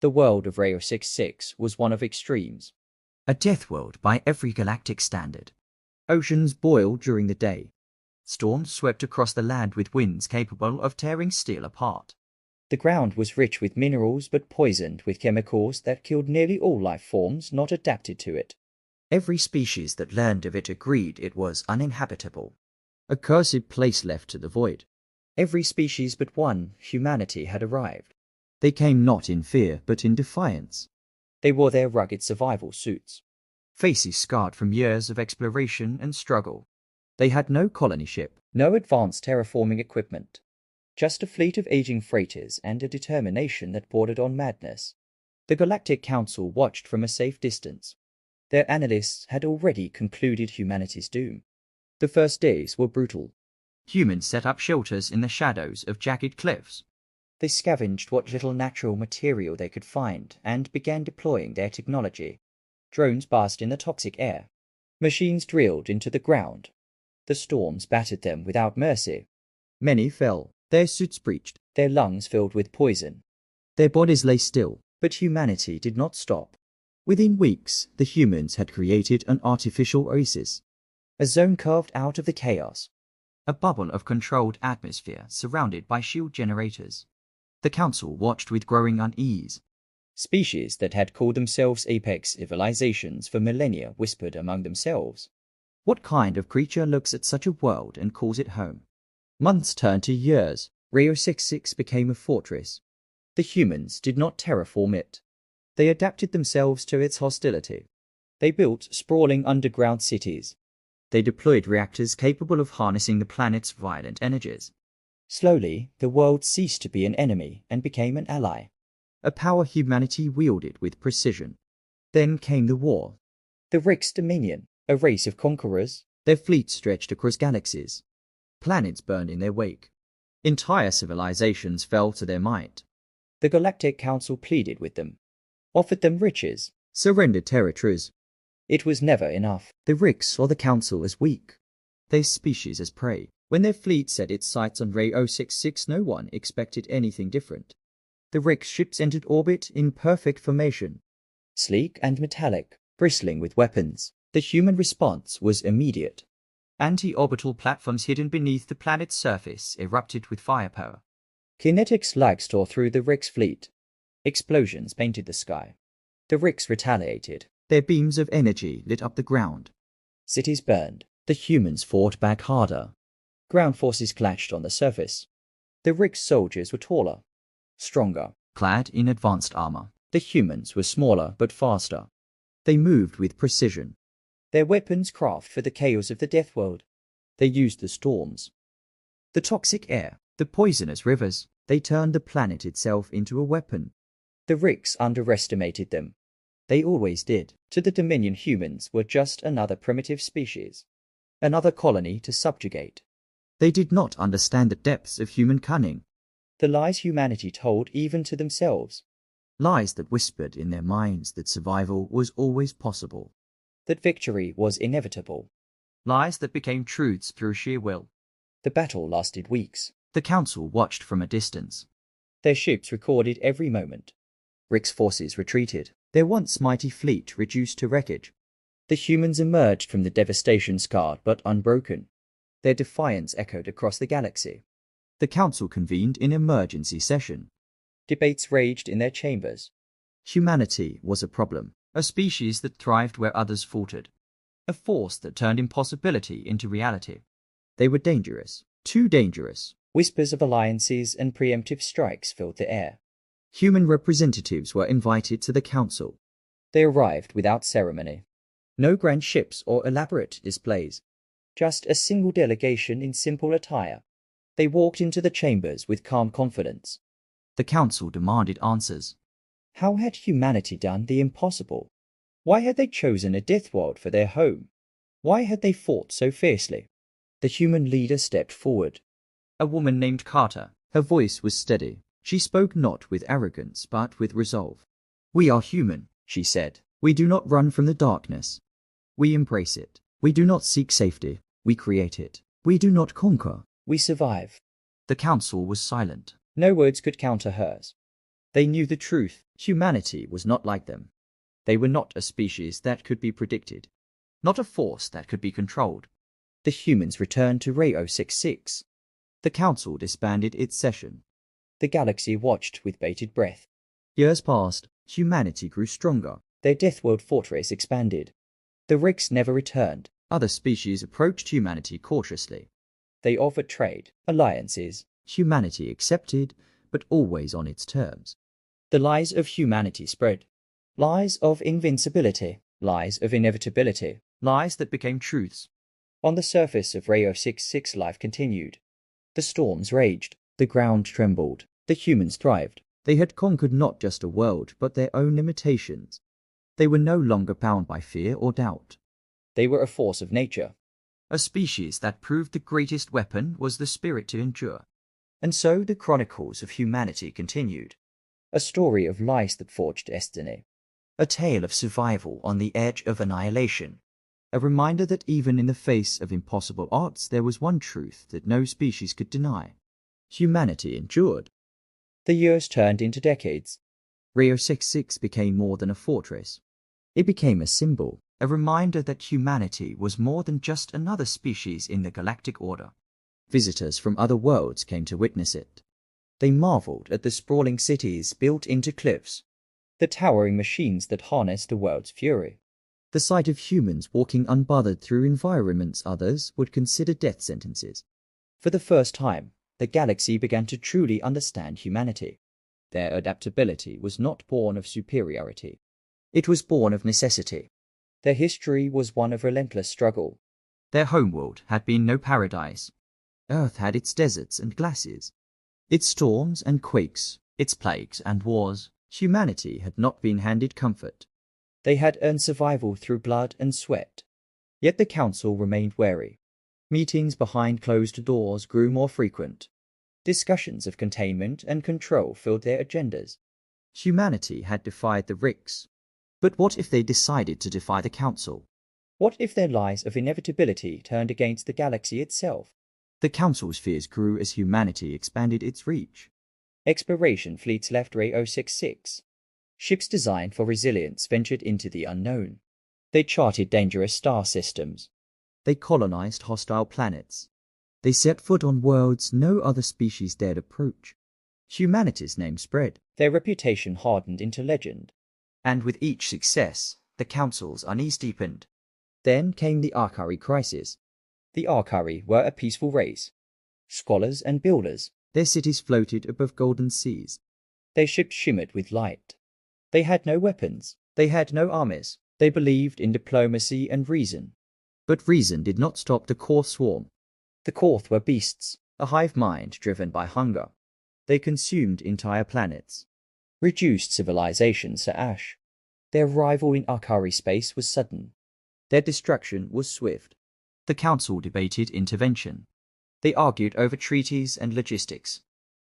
The world of RE066 was one of extremes. A death world by every galactic standard. Oceans boiled during the day. Storms swept across the land with winds capable of tearing steel apart. The ground was rich with minerals but poisoned with chemicals that killed nearly all life forms not adapted to it. Every species that learned of it agreed it was uninhabitable. A cursed place left to the void. Every species but one, humanity, had arrived. They came not in fear but in defiance. They wore their rugged survival suits. Faces scarred from years of exploration and struggle. They had no colony ship. No advanced terraforming equipment. Just a fleet of aging freighters and a determination that bordered on madness. The Galactic Council watched from a safe distance. Their analysts had already concluded humanity's doom. The first days were brutal. Humans set up shelters in the shadows of jagged cliffs. They scavenged what little natural material they could find and began deploying their technology. Drones basked in the toxic air. Machines drilled into the ground. The storms battered them without mercy. Many fell, their suits breached, their lungs filled with poison. Their bodies lay still. But humanity did not stop. Within weeks, the humans had created an artificial oasis. A zone carved out of the chaos. A bubble of controlled atmosphere surrounded by shield generators. The Council watched with growing unease. Species that had called themselves apex civilizations for millennia whispered among themselves. What kind of creature looks at such a world and calls it home? Months turned to years. RE066 became a fortress. The humans did not terraform it. They adapted themselves to its hostility. They built sprawling underground cities. They deployed reactors capable of harnessing the planet's violent energies. Slowly, the world ceased to be an enemy and became an ally. A power humanity wielded with precision. Then came the war. The Ryxx Dominion, a race of conquerors. Their fleet stretched across galaxies. Planets burned in their wake. Entire civilizations fell to their might. The Galactic Council pleaded with them, offered them riches, surrendered territories. It was never enough. The Ryxx saw the Council as weak, their species as prey. When their fleet set its sights on RE066, no one expected anything different. The Ryxx ships entered orbit in perfect formation. Sleek and metallic, bristling with weapons. The human response was immediate. Anti-orbital platforms hidden beneath the planet's surface erupted with firepower. Kinetic slugs tore through the Ryxx fleet. Explosions painted the sky. The Ryxx retaliated. Their beams of energy lit up the ground. Cities burned. The humans fought back harder. Ground forces clashed on the surface. The Ryxx soldiers were taller, stronger, clad in advanced armor. The humans were smaller but faster. They moved with precision. Their weapons craft for the chaos of the Deathworld. They used the storms, the toxic air, the poisonous rivers. They turned the planet itself into a weapon. The Ryxx underestimated them. They always did. To the Dominion, humans were just another primitive species. Another colony to subjugate. They did not understand the depths of human cunning. The lies humanity told even to themselves. Lies that whispered in their minds that survival was always possible. That victory was inevitable. Lies that became truths through sheer will. The battle lasted weeks. The Council watched from a distance. Their ships recorded every moment. Ryxx forces retreated. Their once mighty fleet reduced to wreckage. The humans emerged from the devastation scarred but unbroken. Their defiance echoed across the galaxy. The Council convened in emergency session. Debates raged in their chambers. Humanity was a problem, a species that thrived where others faltered, a force that turned impossibility into reality. They were dangerous, too dangerous. Whispers of alliances and preemptive strikes filled the air. Human representatives were invited to the Council. They arrived without ceremony. No grand ships or elaborate displays. Just a single delegation in simple attire. They walked into the chambers with calm confidence. The Council demanded answers. How had humanity done the impossible? Why had they chosen a Deathworld for their home? Why had they fought so fiercely? The human leader stepped forward. A woman named Carter. Her voice was steady. She spoke not with arrogance, but with resolve. "We are human," she said. "We do not run from the darkness. We embrace it. We do not seek safety. We create it. We do not conquer. We survive." The Council was silent. No words could counter hers. They knew the truth. Humanity was not like them. They were not a species that could be predicted, not a force that could be controlled. The humans returned to RE066. The council disbanded its session. The galaxy watched with bated breath. Years passed. Humanity grew stronger. Their Deathworld fortress expanded. The Ryxx never returned. Other species approached humanity cautiously. They offered trade, alliances. Humanity accepted, but always on its terms. The lies of humanity spread. Lies of invincibility, lies of inevitability. Lies that became truths. On the surface of RE066 life continued. The storms raged, the ground trembled, the humans thrived. They had conquered not just a world, but their own limitations. They were no longer bound by fear or doubt. They were a force of nature. A species that proved the greatest weapon was the spirit to endure. And so the chronicles of humanity continued. A story of lies that forged destiny. A tale of survival on the edge of annihilation. A reminder that even in the face of impossible odds, there was one truth that no species could deny. Humanity endured. The years turned into decades. RE066 became more than a fortress. It became a symbol, a reminder that humanity was more than just another species in the galactic order. Visitors from other worlds came to witness it. They marveled at the sprawling cities built into cliffs, the towering machines that harnessed the world's fury. The sight of humans walking unbothered through environments others would consider death sentences. For the first time, the galaxy began to truly understand humanity. Their adaptability was not born of superiority. It was born of necessity. Their history was one of relentless struggle. Their homeworld had been no paradise. Earth had its deserts and glaciers, its storms and quakes, its plagues and wars. Humanity had not been handed comfort. They had earned survival through blood and sweat. Yet the council remained wary. Meetings behind closed doors grew more frequent. Discussions of containment and control filled their agendas. Humanity had defied the Ryxx. But what if they decided to defy the council? What if their lies of inevitability turned against the galaxy itself? The council's fears grew as humanity expanded its reach. Exploration fleets left RE066. Ships designed for resilience ventured into the unknown. They charted dangerous star systems. They colonized hostile planets. They set foot on worlds no other species dared approach. Humanity's name spread. Their reputation hardened into legend. And with each success, the council's unease deepened. Then came the Arcari crisis. The Arcari were a peaceful race. Scholars and builders. Their cities floated above golden seas. Their ships shimmered with light. They had no weapons. They had no armies. They believed in diplomacy and reason. But reason did not stop the Korth Swarm. The Korth were beasts, a hive mind driven by hunger. They consumed entire planets, reduced civilizations to ash. Their arrival in Arcari space was sudden. Their destruction was swift. The council debated intervention. They argued over treaties and logistics.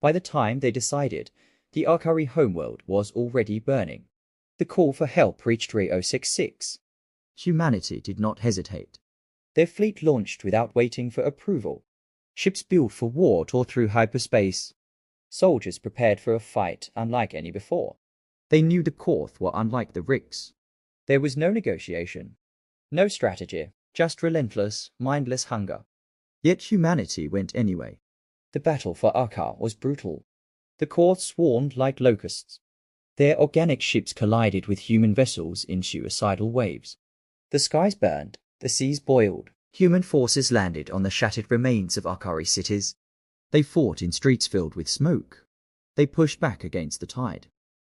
By the time they decided, the Arcari homeworld was already burning. The call for help reached RE066. Humanity did not hesitate. Their fleet launched without waiting for approval. Ships built for war tore through hyperspace. Soldiers prepared for a fight unlike any before. They knew the Korth were unlike the Ryxx. There was no negotiation, no strategy, just relentless, mindless hunger. Yet humanity went anyway. The battle for Arcar was brutal. The Korth swarmed like locusts. Their organic ships collided with human vessels in suicidal waves. The skies burned, the seas boiled. Human forces landed on the shattered remains of Arcari cities. They fought in streets filled with smoke. They pushed back against the tide.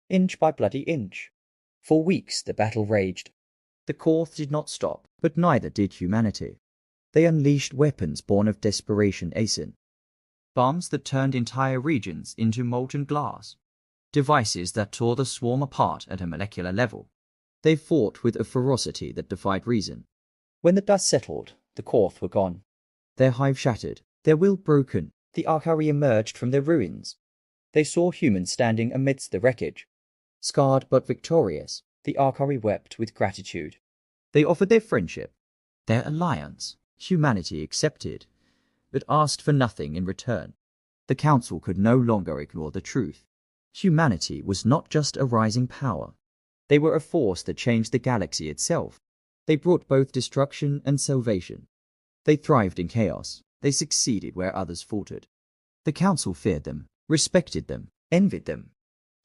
Inch by bloody inch. For weeks the battle raged. The Korth did not stop, but neither did humanity. They unleashed weapons born of desperation asin. Bombs that turned entire regions into molten glass. Devices that tore the swarm apart at a molecular level. They fought with a ferocity that defied reason. When the dust settled, the Korth were gone. Their hive shattered, their will broken. The Arcari emerged from their ruins. They saw humans standing amidst the wreckage. Scarred but victorious, the Arcari wept with gratitude. They offered their friendship, their alliance. Humanity accepted, but asked for nothing in return. The council could no longer ignore the truth. Humanity was not just a rising power. They were a force that changed the galaxy itself. They brought both destruction and salvation. They thrived in chaos. They succeeded where others faltered. The Council feared them, respected them, envied them.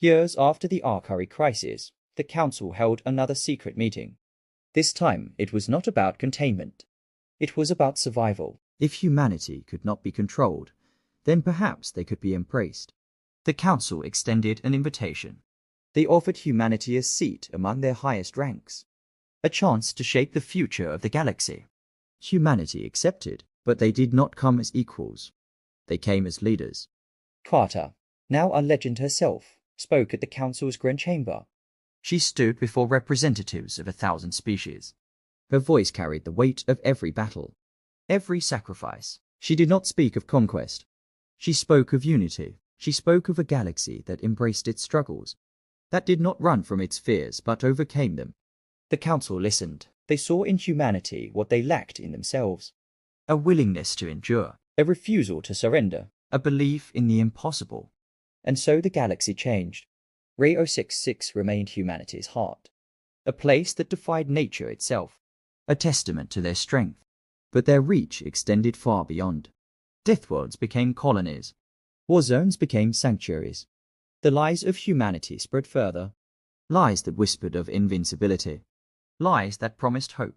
Years after the Arcari crisis, the Council held another secret meeting. This time, it was not about containment. It was about survival. If humanity could not be controlled, then perhaps they could be embraced. The Council extended an invitation. They offered humanity a seat among their highest ranks, a chance to shape the future of the galaxy. Humanity accepted, but they did not come as equals. They came as leaders. Carter, now a legend herself, spoke at the Council's Grand Chamber. She stood before representatives of 1,000 species. Her voice carried the weight of every battle, every sacrifice. She did not speak of conquest. She spoke of unity. She spoke of a galaxy that embraced its struggles, that did not run from its fears but overcame them. The Council listened. They saw in humanity what they lacked in themselves. A willingness to endure, A refusal to surrender. a belief in the impossible. And so the galaxy changed. RE066 remained humanity's heart, a place that defied nature itself, A testament to their strength. But their reach extended far beyond. Deathworlds became colonies. war zones became sanctuaries. The lies of humanity spread further, Lies that whispered of invincibility. Lies that promised hope.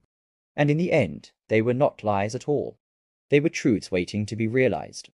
and in the end, they were not lies at all. They were truths waiting to be realized.